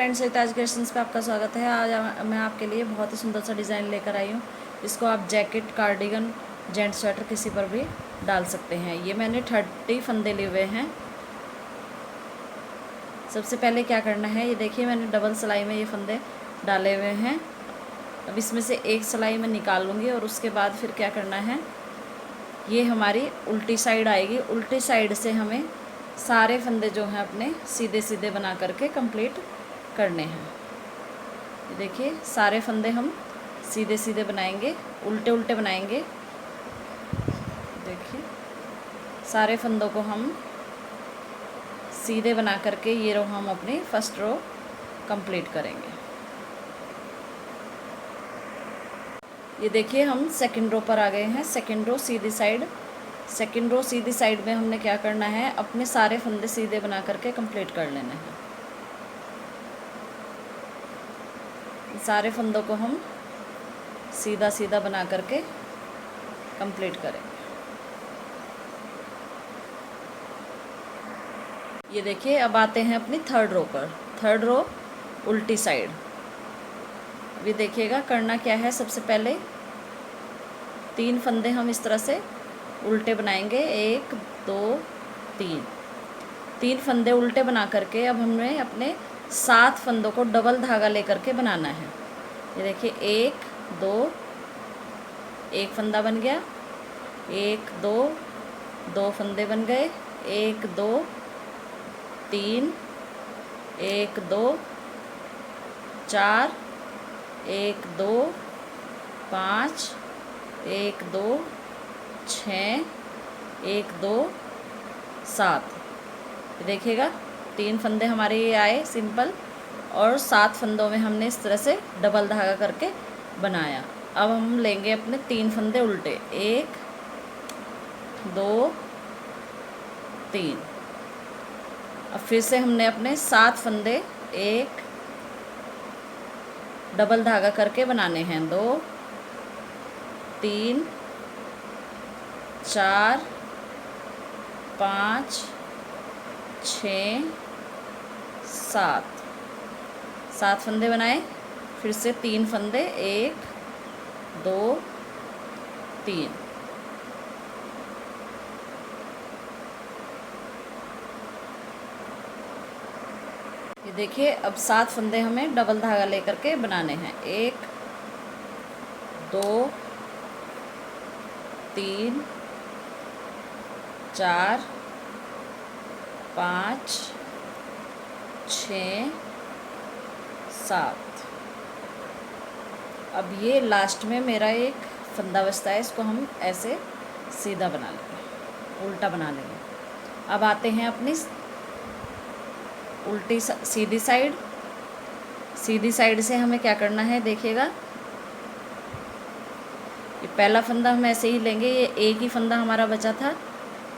Friends, Savita's creations पे आपका स्वागत है। आज मैं आपके लिए बहुत ही सुंदर सा डिज़ाइन लेकर आई हूँ। इसको आप जैकेट, कार्डिगन, जेंट स्वेटर किसी पर भी डाल सकते हैं। ये मैंने 30 फंदे लिए हुए हैं। सबसे पहले क्या करना है, ये देखिए मैंने डबल सिलाई में ये फंदे डाले हुए हैं। अब इसमें से एक सिलाई मैं निकाल लूँगी और उसके बाद फिर क्या करना है, ये हमारी उल्टी साइड आएगी। उल्टी साइड से हमें सारे फंदे जो हैं अपने सीधे सीधे बना करके कंप्लीट करने हैं। ये देखिए सारे फंदे हम सीधे सीधे बनाएंगे, उल्टे उल्टे बनाएंगे। देखिए सारे फंदों को हम सीधे बना करके ये रो हम अपनी फर्स्ट रो कंप्लीट करेंगे। ये देखिए हम सेकंड रो पर आ गए हैं। सेकंड रो सीधी साइड, सेकंड रो सीधी साइड में हमने क्या करना है, अपने सारे फंदे सीधे बना करके कंप्लीट कर लेने हैं। सारे फंदों को हम सीधा सीधा बना करके कंप्लीट करेंगे। ये देखिए अब आते हैं अपनी थर्ड रो पर। थर्ड रो उल्टी साइड। अभी देखिएगा करना क्या है, सबसे पहले 3 फंदे हम इस तरह से उल्टे बनाएंगे। 1 2 3 फंदे उल्टे बना करके अब हमें अपने 7 फंदों को डबल धागा लेकर के बनाना है। ये देखिए 1 2, एक फंदा बन गया, 1 2, 2 फंदे बन गए, 1 2 3, 1 2 4, 1 2 5, 1 2 6, 1 2 7। देखिएगा 3 फंदे हमारे ये आए सिंपल, और 7 फंदों में हमने इस तरह से डबल धागा करके बनाया। अब हम लेंगे अपने 3 फंदे उल्टे, 1 2 3। अब फिर से हमने अपने 7 फंदे एक डबल धागा करके बनाने हैं। 2 3 4 5 6 7 फंदे बनाए। फिर से 3 फंदे, 1 2 3। ये देखिए अब 7 फंदे हमें डबल धागा लेकर के बनाने हैं। 1 2 3 4 5 6 7। अब ये लास्ट में मेरा एक फंदा बचता है, इसको हम ऐसे सीधा बना लेंगे, उल्टा बना लेंगे। अब आते हैं अपनी उल्टी सीधी साइड। सीधी साइड से हमें क्या करना है, देखिएगा ये पहला फंदा हम ऐसे ही लेंगे, ये एक ही फंदा हमारा बचा था।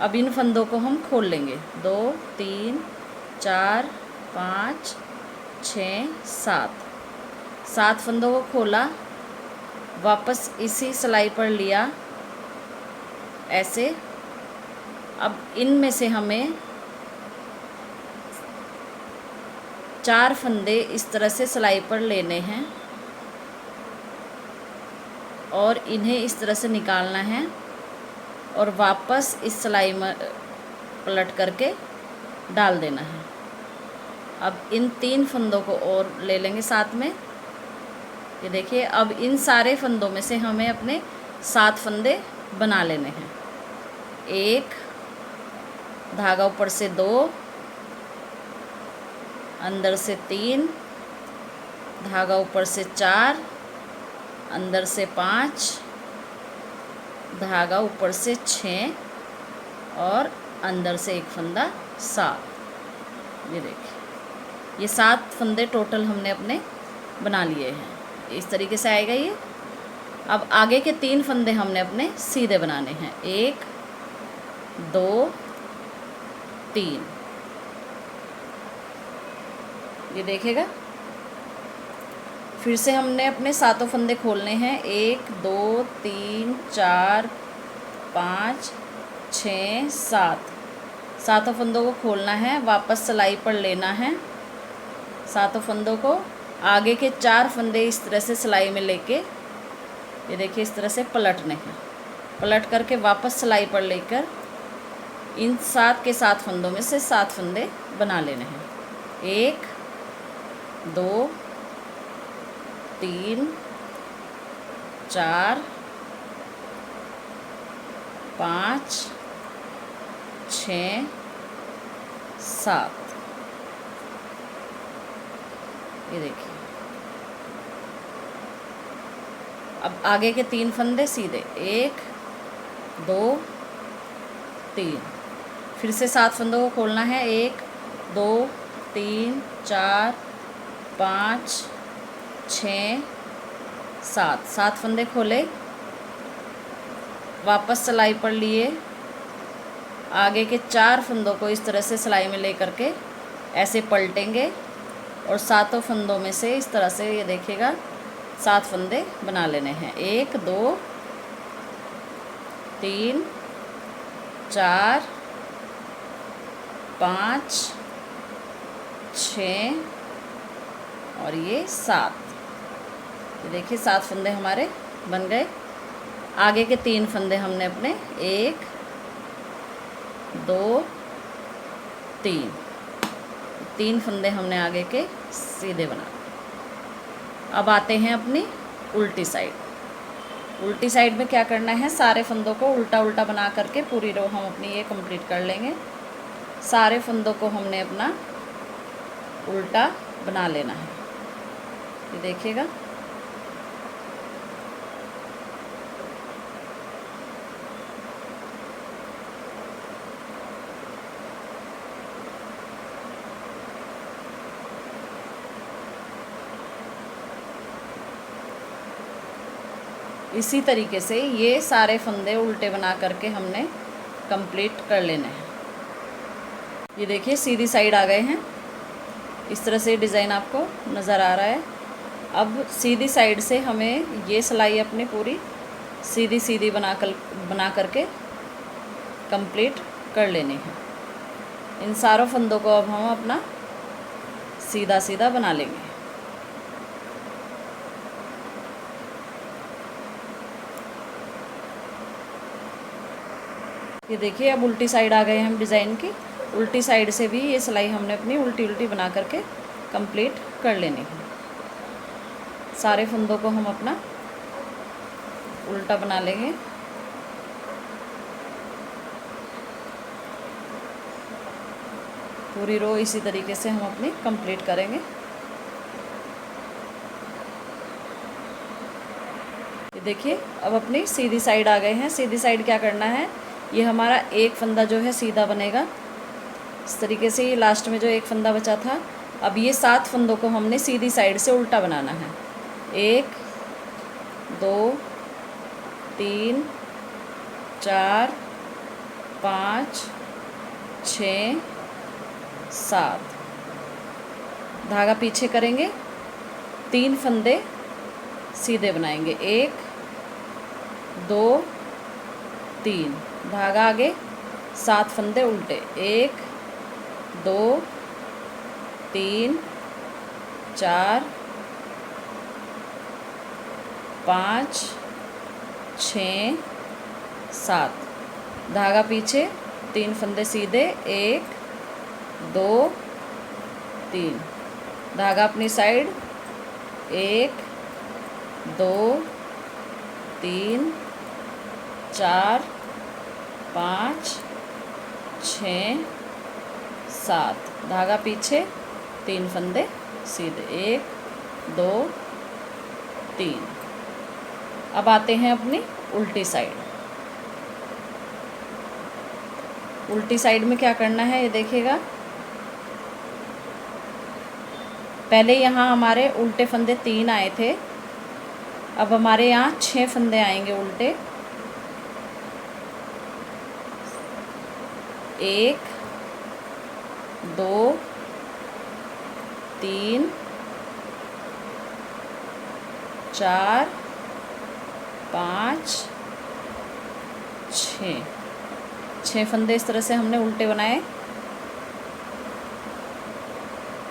अब इन फंदों को हम खोल लेंगे। 2 3 4 5 6 7 फंदों को खोला, वापस इसी सिलाई पर लिया ऐसे। अब इनमें से हमें 4 फंदे इस तरह से सिलाई पर लेने हैं और इन्हें इस तरह से निकालना है और वापस इस सिलाई में पलट करके डाल देना है। अब इन 3 फंदों को और ले लेंगे साथ में। ये देखिए अब इन सारे फंदों में से हमें अपने 7 फंदे बना लेने हैं। 1 धागा ऊपर से 2, अंदर से 3 धागा ऊपर से 4, अंदर से 5 धागा ऊपर से 6 और अंदर से एक फंदा 7। ये देखिए ये 7 फंदे टोटल हमने अपने बना लिए हैं। इस तरीके से आएगा ये। अब आगे के 3 फंदे हमने अपने सीधे बनाने हैं। 1 2 3। ये देखिएगा फिर से हमने अपने 7 फंदे खोलने हैं। 1 2 3 4 5 6 7 फंदों को खोलना है, वापस सिलाई पर लेना है। सातों फंदों को आगे के 4 फंदे इस तरह से सिलाई में लेके, ये देखिए इस तरह से पलटने हैं। पलट करके वापस सिलाई पर लेकर इन 7 के 7 फंदों में से 7 फंदे बना लेने हैं। 1 2 3 4 5 6 7। ये देखिए अब आगे के 3 फंदे सीधे 1 2 3, फिर से 7 फंदों को खोलना है। 1 2 3 4 5 6 7, 7 फंदे खोले, वापस सिलाई पर लिए, आगे के 4 फंदों को इस तरह से सिलाई में ले करके ऐसे पलटेंगे और 7 फंदों में से इस तरह से ये देखिएगा 7 फंदे बना लेने हैं। 1 2 3 4 5 6 और ये 7। ये देखिए 7 फंदे हमारे बन गए। आगे के 3 फंदे हमने अपने 1 2 3 फंदे हमने आगे के सीधे बना। अब आते हैं अपनी उल्टी साइड। उल्टी साइड में क्या करना है, सारे फंदों को उल्टा उल्टा बना करके पूरी रो हम अपनी ये कंप्लीट कर लेंगे। सारे फंदों को हमने अपना उल्टा बना लेना है। ये देखिएगा इसी तरीके से ये सारे फंदे उल्टे बना करके हमने कंप्लीट कर लेने हैं। ये देखिए सीधी साइड आ गए हैं। इस तरह से डिज़ाइन आपको नज़र आ रहा है। अब सीधी साइड से हमें ये सिलाई अपनी पूरी सीधी सीधी बना करके कंप्लीट कर लेनी है। इन सारों फंदों को अब हम अपना सीधा सीधा बना लेंगे। ये देखिए अब उल्टी साइड आ गए हम डिज़ाइन की। उल्टी साइड से भी ये सिलाई हमने अपनी उल्टी उल्टी बना करके कंप्लीट कर लेनी है। सारे फंदों को हम अपना उल्टा बना लेंगे। पूरी रो इसी तरीके से हम अपनी कंप्लीट करेंगे। ये देखिए अब अपनी सीधी साइड आ गए हैं। सीधी साइड क्या करना है, ये हमारा एक फंदा जो है सीधा बनेगा इस तरीके से। ये लास्ट में जो एक फंदा बचा था, अब ये 7 फंदों को हमने सीधी साइड से उल्टा बनाना है। 1 2 3 4 5 6 7। धागा पीछे करेंगे, 3 फंदे सीधे बनाएंगे। 1 2 3, धागा आगे, 7 फंदे उल्टे। 1 2 3 4 5 6 7, धागा पीछे, 3 फंदे सीधे। 1 2 3, धागा अपनी साइड। 1 2 3 4 5 6 7, धागा पीछे, 3 फंदे सीधे। 1 2 3। अब आते हैं अपनी उल्टी साइड। उल्टी साइड में क्या करना है, ये देखिएगा। पहले यहाँ हमारे उल्टे फंदे 3 आए थे, अब हमारे यहाँ 6 फंदे आएंगे उल्टे। 1 2 3 4 5 6 फंदे इस तरह से हमने उल्टे बनाए।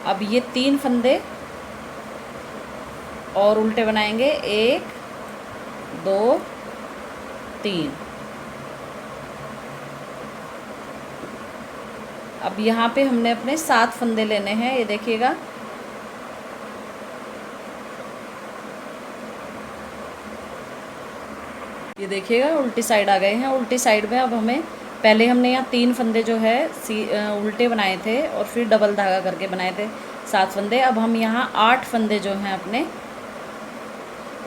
अब ये 3 फंदे और उल्टे बनाएंगे, 1 2 3। अब यहाँ पे हमने अपने 7 फंदे लेने हैं, ये देखिएगा। ये देखिएगा उल्टी साइड आ गए हैं। उल्टी साइड में अब हमें, पहले हमने यहाँ 3 फंदे जो है उल्टे बनाए थे और फिर डबल धागा करके बनाए थे 7 फंदे। अब हम यहाँ 8 फंदे जो हैं अपने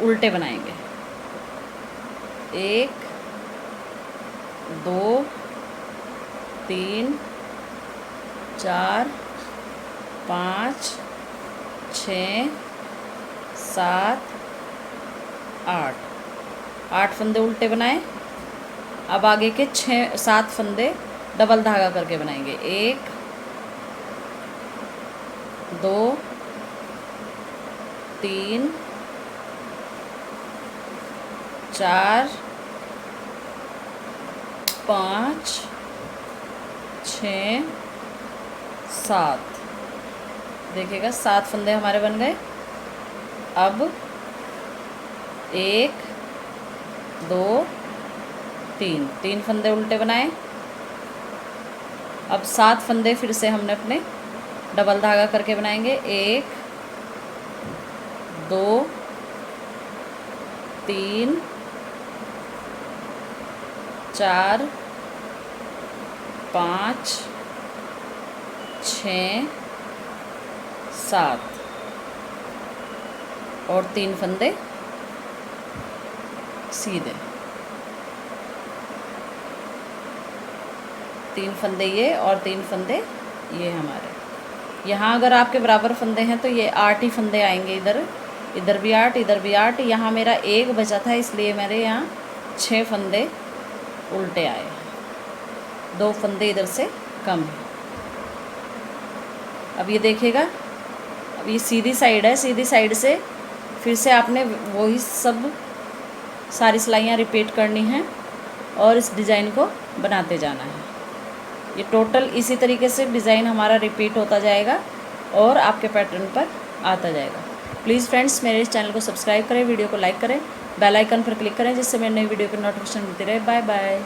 उल्टे बनाएंगे। 1 2 3 4 5 6 7 8 फंदे उल्टे बनाए। अब आगे के 7 फंदे डबल धागा करके बनाएंगे। 1 2 3 4 5 6 7। देखिएगा 7 फंदे हमारे बन गए। अब 1 2 3 फंदे उल्टे बनाए। अब 7 फंदे फिर से हमने अपने डबल धागा करके बनाएंगे। 1 2 3 4 5 6 7 और 3 फंदे सीधे। 3 फंदे ये और 3 फंदे ये हमारे। यहाँ अगर आपके बराबर फंदे हैं तो ये 8 ही फंदे आएंगे। इधर भी 8, इधर भी 8। यहाँ मेरा 1 बचा था, इसलिए मेरे यहाँ 6 फंदे उल्टे आए। 2 फंदे इधर से कम है। अब ये देखिएगा, अब ये सीधी साइड है। सीधी साइड से फिर से आपने वही सब सारी सिलाइयाँ रिपीट करनी हैं और इस डिज़ाइन को बनाते जाना है। ये टोटल इसी तरीके से डिज़ाइन हमारा रिपीट होता जाएगा और आपके पैटर्न पर आता जाएगा। प्लीज़ फ्रेंड्स, मेरे इस चैनल को सब्सक्राइब करें, वीडियो को लाइक करें, बेल आइकन पर क्लिक करें, जिससे मेरे नई वीडियो की नोटिफिकेशन मिलती रहे। Bye bye.